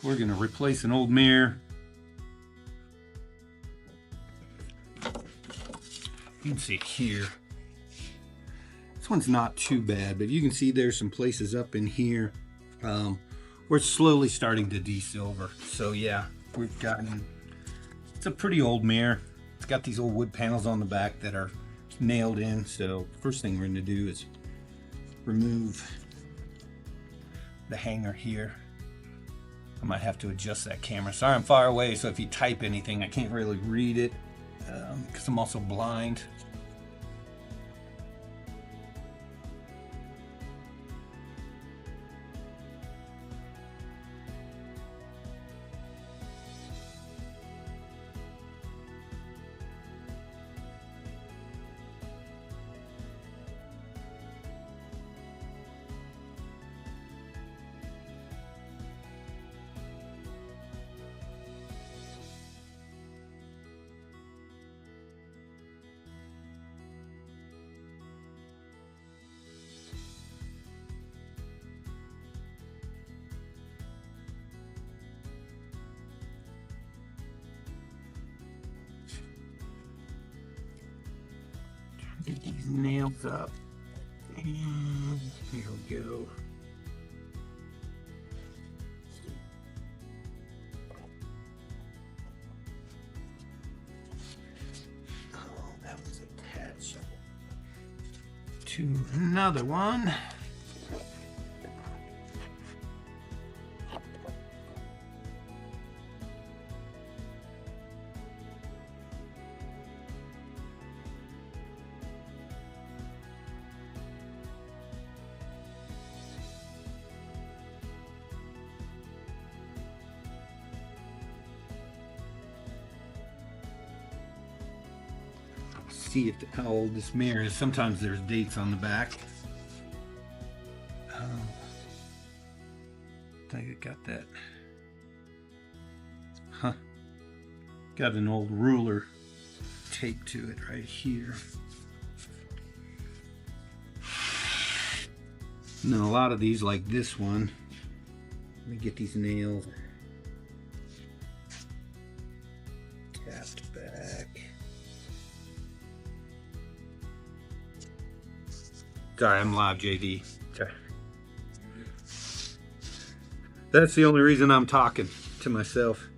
We're going to replace an old mirror. You can see it here. This one's not too bad, but you can see there's some places up in here where it's slowly starting to de-silver. So yeah, we've gotten, it's a pretty old mirror. It's got these old wood panels on the back that are nailed in. So first thing we're going to do is remove the hanger here. I might have to adjust that camera. Sorry, I'm far away, so if you type anything, I can't really read it because I'm also blind. Get these nails up, and here we go. Oh, that was attached to another one. See how old this mirror is. Sometimes there's dates on the back. I think I got that. Huh. Got an old ruler taped to it right here. And then a lot of these, like this one, let me get these nails tapped back. Sorry, I'm live, JD. Okay. That's the only reason I'm talking to myself.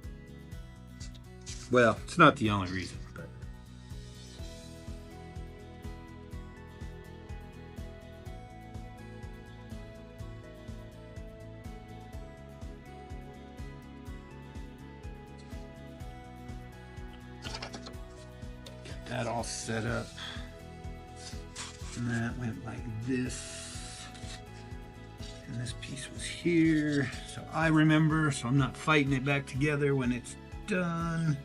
Well, it's not the only reason, but get that all set up. And that went like this, and this piece was here, so I remember, so I'm not fighting it back together when it's done.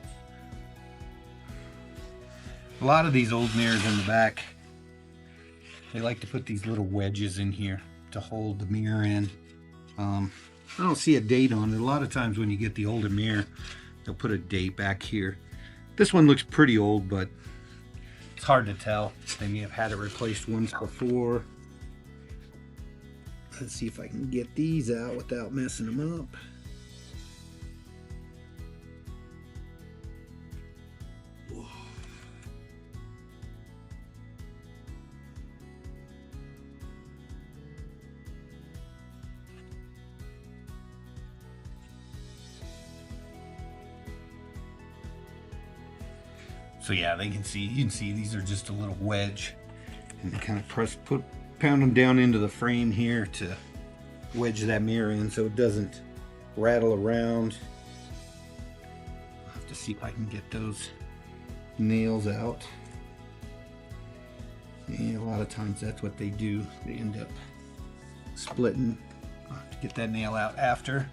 A lot of these old mirrors in the back, they like to put these little wedges in here to hold the mirror in. I don't see a date on it. A lot of times when you get the older mirror, they'll put a date back here. This one looks pretty old, but it's hard to tell. They may have had it replaced once before. Let's see if I can get these out without messing them up. So yeah, you can see these are just a little wedge, and they kind of pound them down into the frame here to wedge that mirror in so it doesn't rattle around. I'll have to see if I can get those nails out. And a lot of times that's what they do. They end up splitting. I'll have to get that nail out after.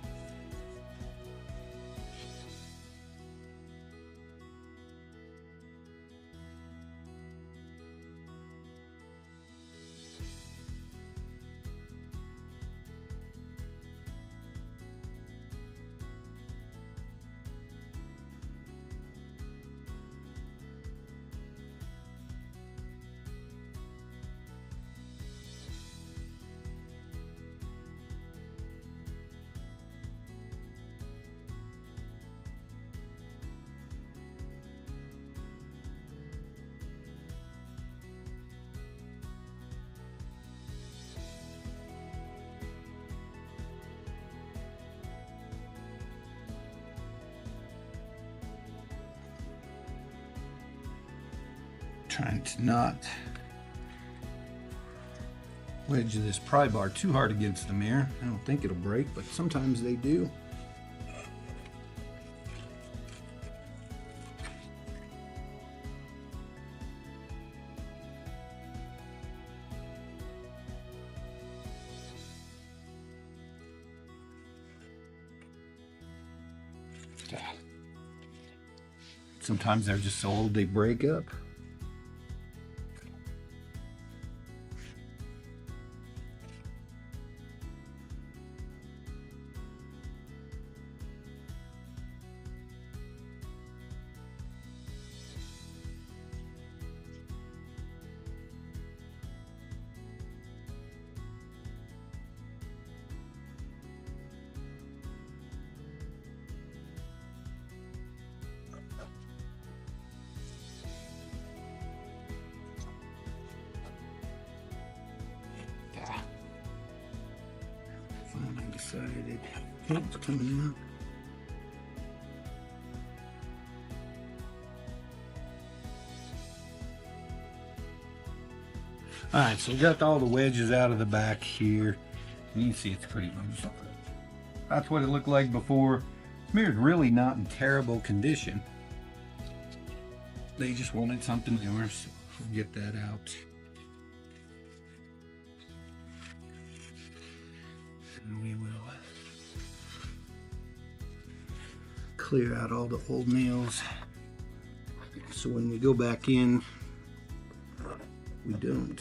Trying to not wedge this pry bar too hard against the mirror. I don't think it'll break, but sometimes they do. Sometimes they're just so old they break up. Finally decided it's coming up. Alright, so we got all the wedges out of the back here. And you can see it's pretty loose. That's what it looked like before. This mirror's really not in terrible condition. They just wanted something newer, so we'll get that out. And we will clear out all the old nails, so when we go back in, we don't.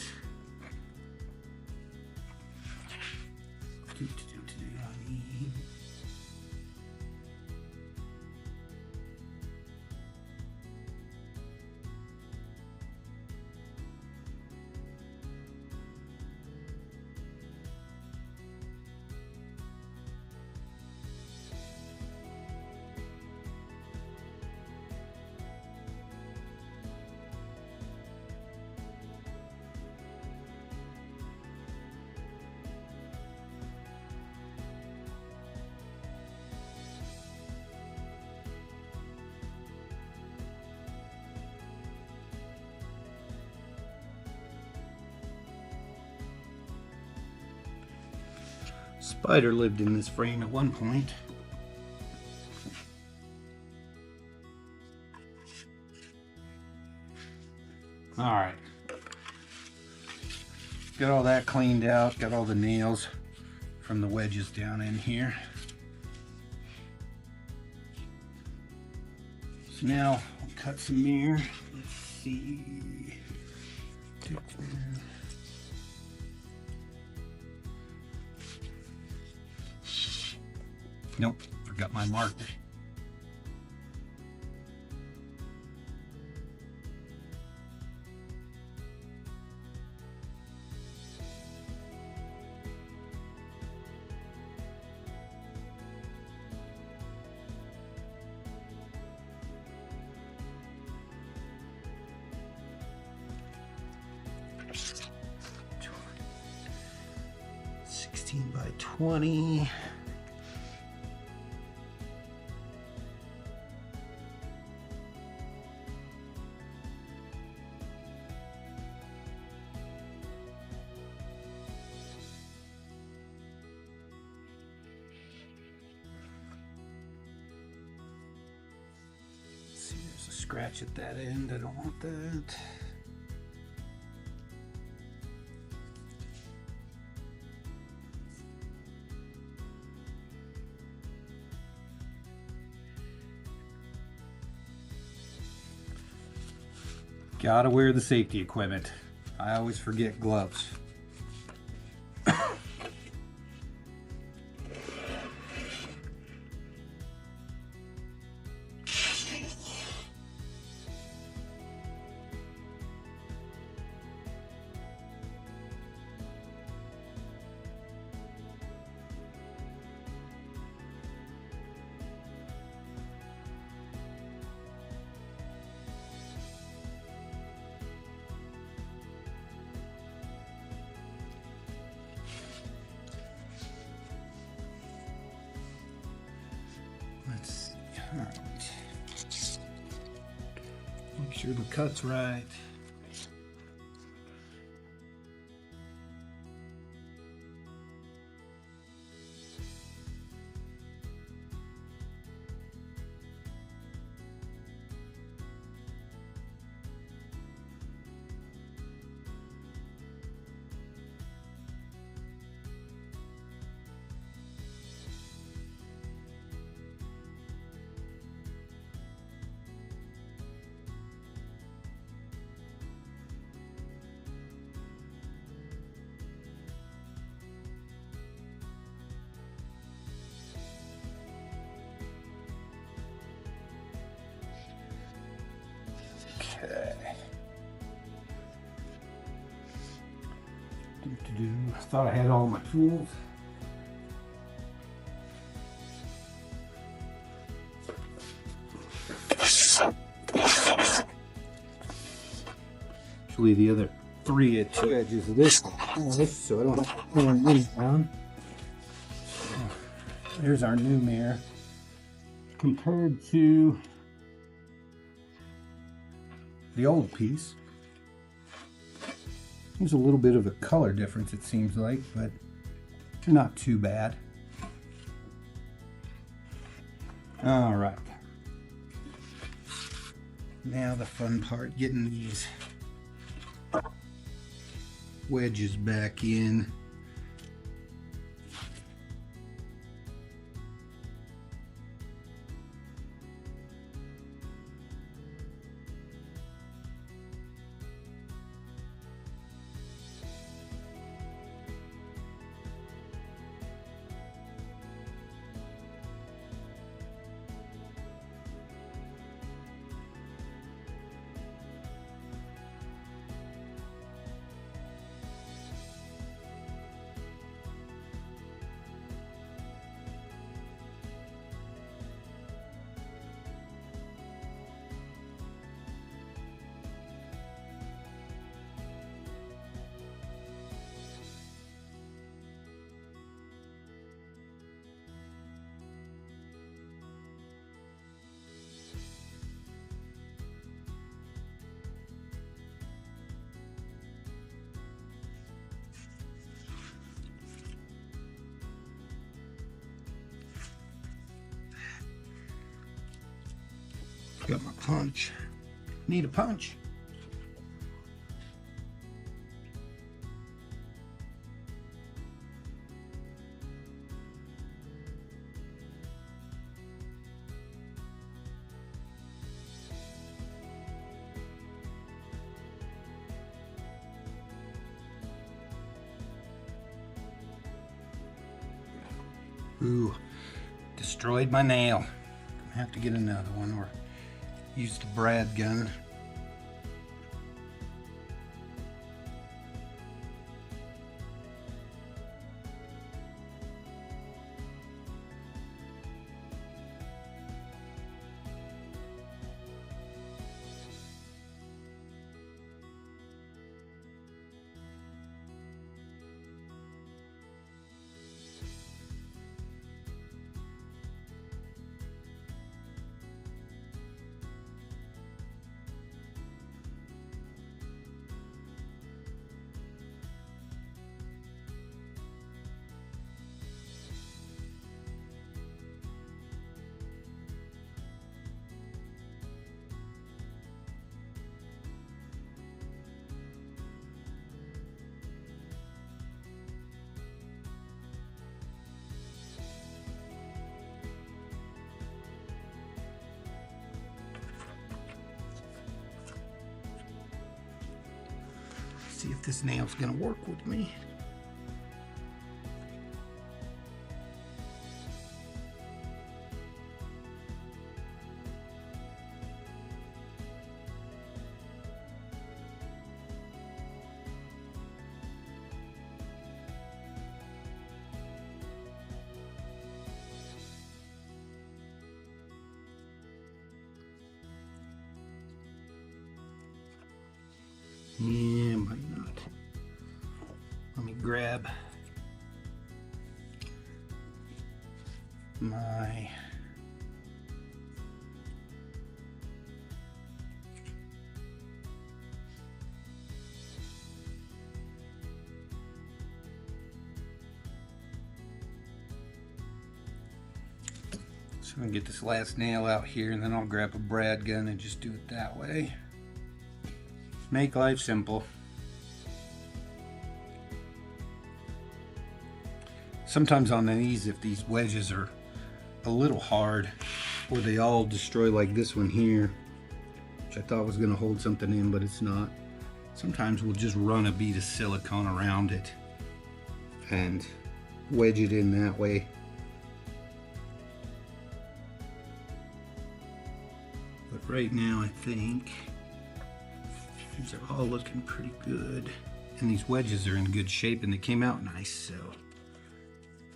Spider lived in this frame at one point. All right. Got all that cleaned out, got all the nails from the wedges down in here. So now I'll cut some mirror. Let's see. Nope, forgot my marker. By 20. See, there's a scratch at that end. I don't want that. Gotta wear the safety equipment. I always forget gloves. All right. Make sure the cut's right. I thought I had all my tools. Actually, the other three at two edges of this, so I don't have to pull them down. There's our new mirror. Compared to the old piece, there's a little bit of a color difference, it seems like, but not too bad. All right. Now the fun part, getting these wedges back in. Got my punch. Need a punch. Ooh, destroyed my nail. Gonna have to get another one or use the brad gun. See if this nail's gonna work with me. Yeah, might not. Let me grab my so I'm gonna get this last nail out here, and then I'll grab a brad gun and just do it that way. Make life simple. Sometimes on these, if these wedges are a little hard, or they all destroy like this one here, which I thought was going to hold something in, but it's not. Sometimes we'll just run a bead of silicone around it and wedge it in that way. But right now I think these are all looking pretty good. And these wedges are in good shape and they came out nice, so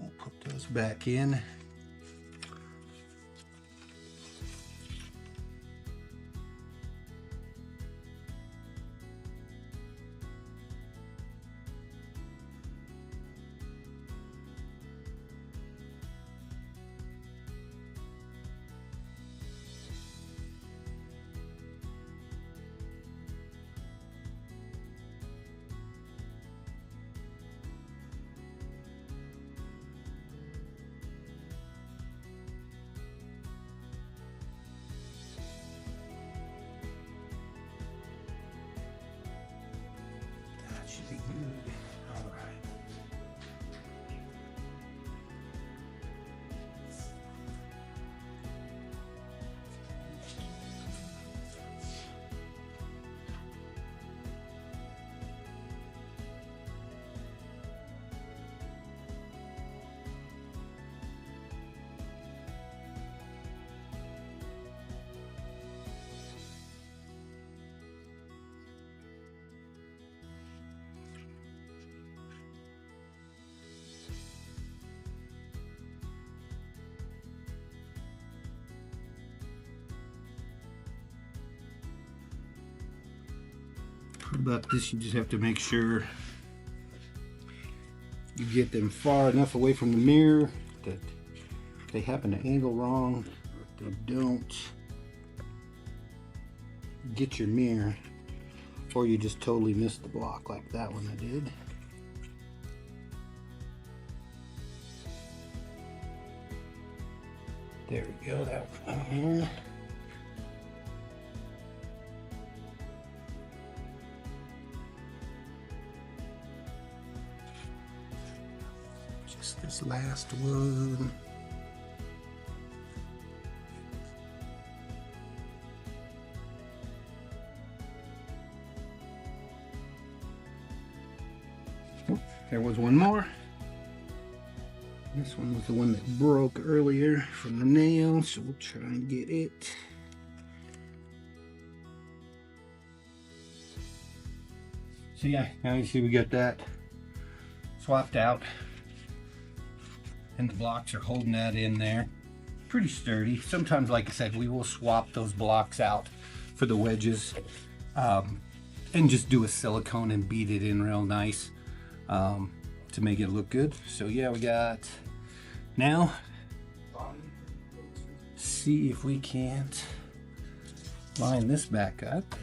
we'll put those back in. Should be good. All right. About this, you just have to make sure you get them far enough away from the mirror that if they happen to angle wrong, or if they don't get your mirror, or you just totally miss the block like that one I did. There we go, that one here. This last one. Oh, there was one more. This one was the one that broke earlier from the nail, so we'll try and get it. So yeah, now you see we got that swapped out. And the blocks are holding that in there. Pretty sturdy. Sometimes, like I said, we will swap those blocks out for the wedges and just do a silicone and beat it in real nice to make it look good. So yeah, we got, now, see if we can't line this back up.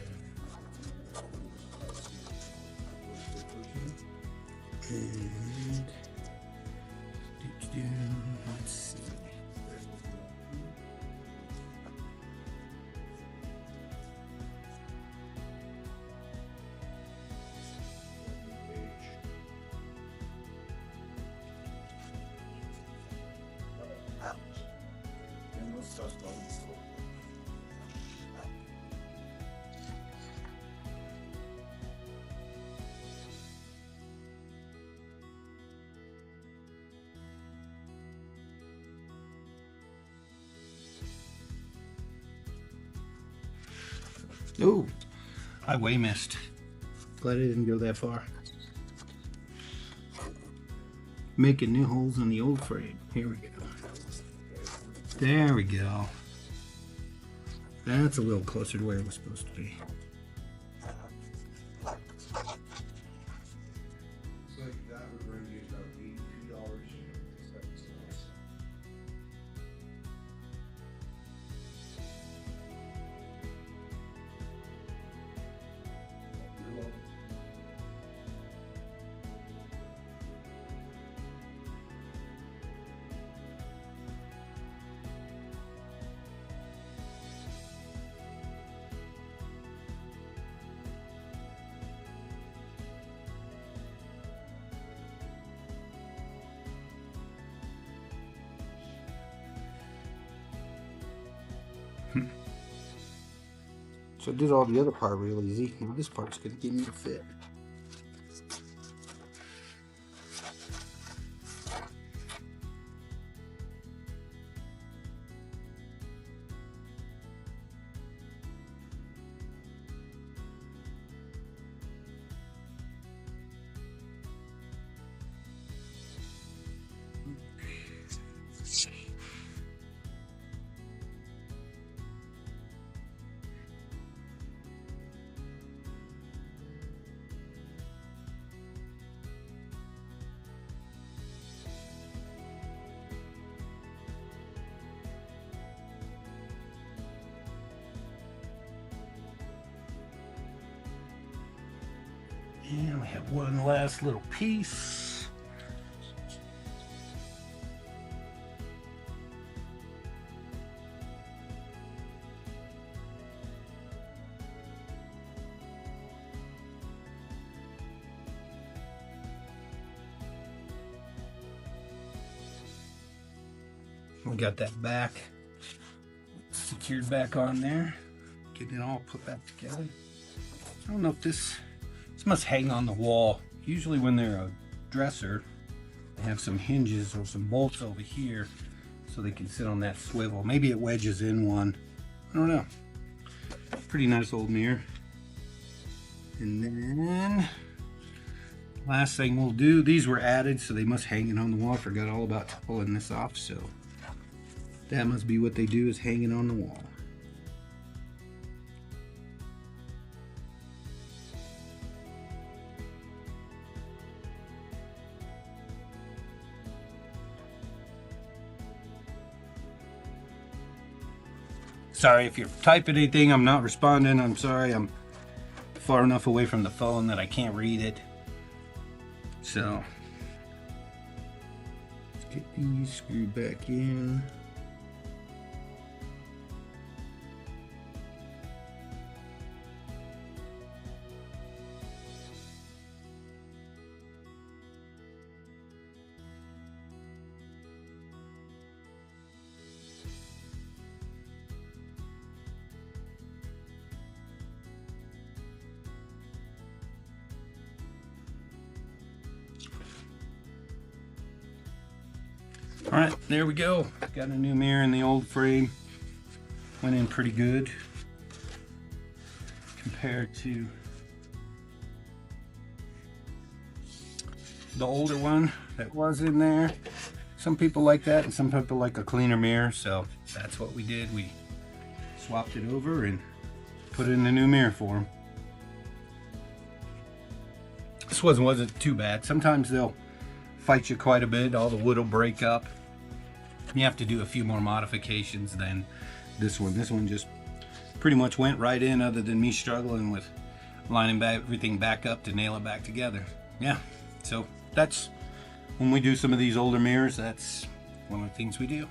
And let's see. Oh, I way missed. Glad I didn't go that far. Making new holes in the old frame. Here we go. There we go. That's a little closer to where it was supposed to be. So I did all the other part real easy. Now this part's gonna give me a fit. And we have one last little piece. We got that back secured back on there. Getting it all put back together. I don't know if this must hang on the wall. Usually when they're a dresser, they have some hinges or some bolts over here so they can sit on that swivel. Maybe it wedges in one. I don't know. Pretty nice old mirror. And then last thing we'll do, these were added, so they must hang it on the wall. I forgot all about pulling this off, so that must be what they do, is hang it on the wall. Sorry if you're typing anything, I'm not responding. I'm sorry, I'm far enough away from the phone that I can't read it. So, let's get these screwed back in. All right, there we go. Got a new mirror in the old frame. Went in pretty good compared to the older one that was in there. Some people like that and some people like a cleaner mirror, so that's what we did. We swapped it over and put in the new mirror for them. This wasn't too bad. Sometimes they'll fight you quite a bit. All the wood will break up. You have to do a few more modifications than this one. This one just pretty much went right in, other than me struggling with lining everything back up to nail it back together. Yeah, so that's when we do some of these older mirrors, that's one of the things we do.